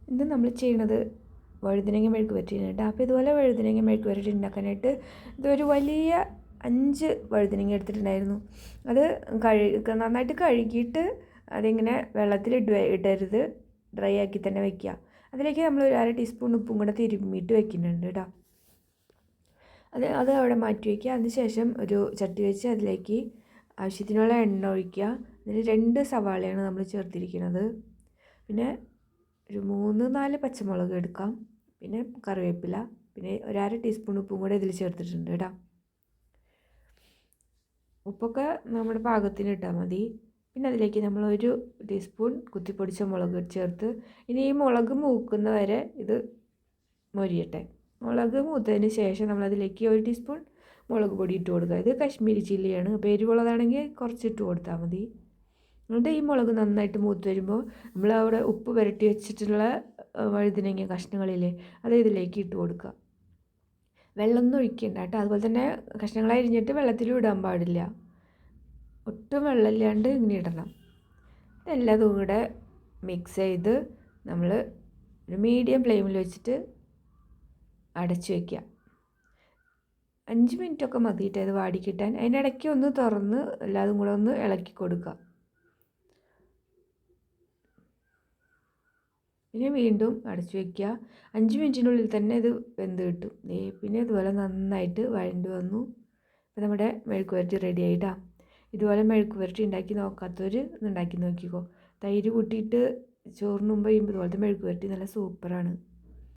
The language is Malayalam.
ഇന്ന് നമ്മൾ ചെയ്യണത് വഴുതനങ്ങ മെഴുക്ക് വരട്ടിയാണ്. അപ്പോൾ ഇതുപോലെ വഴുതനങ്ങ മെഴുക്ക് വരട്ടി ഉണ്ടാക്കാനായിട്ട് ഇതൊരു വലിയ 5 വഴുതനങ്ങ എടുത്തിട്ടുണ്ടായിരുന്നു. അത് നന്നായിട്ട് കഴുകിയിട്ട് അതിങ്ങനെ ഇടരുത്, ഡ്രൈ ആക്കി തന്നെ വെക്കുക. അതിലേക്ക് നമ്മൾ ഒരു 1/2 ടീസ്പൂൺ ഉപ്പും കൂടെ തിരുമ്മിയിട്ട് വെക്കുന്നുണ്ട് കേട്ടോ. അത് അവിടെ മാറ്റി വയ്ക്കുക. അതിനുശേഷം ഒരു ചട്ടി വെച്ച് അതിലേക്ക് ആവശ്യത്തിനുള്ള എണ്ണ ഒഴിക്കുക. അതിൽ 2 സവാളയാണ് നമ്മൾ ചേർത്തിരിക്കുന്നത്. പിന്നെ ഒരു 3-4 പച്ചമുളക് എടുക്കാം. പിന്നെ കറിവേപ്പില, പിന്നെ ഒരു 1/2 ടീസ്പൂൺ ഉപ്പും കൂടെ ഇതിൽ ചേർത്തിട്ടുണ്ട് കേട്ടോ. ഉപ്പൊക്കെ നമ്മുടെ പാകത്തിന് ഇട്ടാൽ മതി. പിന്നെ അതിലേക്ക് നമ്മൾ 1 ടീസ്പൂൺ കുത്തിപ്പൊടിച്ച മുളക് ചേർത്ത് ഇനി ഈ മുളക് മൂക്കുന്ന വരെ ഇത് മൊരിയട്ടെ. മുളക് മൂത്തതിന് ശേഷം നമ്മളതിലേക്ക് 1 ടീസ്പൂൺ മുളക് പൊടി ഇട്ട് കൊടുക്കുക. ഇത് കാശ്മീരി ചില്ലിയാണ്. അപ്പോൾ എരിവുള്ളതാണെങ്കിൽ കുറച്ചിട്ട് കൊടുത്താൽ മതി. എന്നിട്ട് ഈ മുളക് നന്നായിട്ട് മൂത്ത് വരുമ്പോൾ നമ്മൾ അവിടെ ഉപ്പ് പുരട്ടി വെച്ചിട്ടുള്ള വഴുതനങ്ങ കഷ്ണങ്ങളില്ലേ, അത് ഇതിലേക്ക് ഇട്ട് കൊടുക്കുക. വെള്ളമൊന്നും ഒഴിക്കണ്ട കേട്ടോ. അതുപോലെ തന്നെ കഷ്ണങ്ങൾ അരിഞ്ഞിട്ട് വെള്ളത്തിലും ഇടാൻ പാടില്ല. ഒട്ടും വെള്ളമില്ലാണ്ട് ഇങ്ങനെ ഇടണം. ഇതെല്ലാതും കൂടെ മിക്സ് ചെയ്ത് നമ്മൾ ഒരു മീഡിയം ഫ്ലെയിമിൽ വെച്ചിട്ട് അടച്ചു വയ്ക്കുക. 5 മിനിറ്റൊക്കെ മതിയിട്ട് അത് വാടിക്കിട്ടാൻ. അതിനിടയ്ക്ക് ഒന്ന് തുറന്ന് എല്ലാതും കൂടെ ഒന്ന് ഇളക്കി കൊടുക്കുക. പിന്നെ വീണ്ടും അടച്ചു വയ്ക്കുക. 5 മിനിറ്റിനുള്ളിൽ തന്നെ ഇത് വെന്ത് കിട്ടും. പിന്നെ ഇതുപോലെ നന്നായിട്ട് വഴണ്ട് വന്നു. അപ്പോൾ നമ്മുടെ മെഴുക്ക് വരട്ടി റെഡി ആയിട്ടാണ്. ഇതുപോലെ മെഴുക്ക് വരട്ടി ഉണ്ടാക്കി നോക്കാത്തവർ ഉണ്ടാക്കി നോക്കിക്കോ. തൈര് കൂട്ടിയിട്ട് ചോറിന് മുമ്പ് ചെയ്യുമ്പോൾ ഇതുപോലത്തെ മെഴുക്ക് വരട്ടി നല്ല സൂപ്പറാണ്.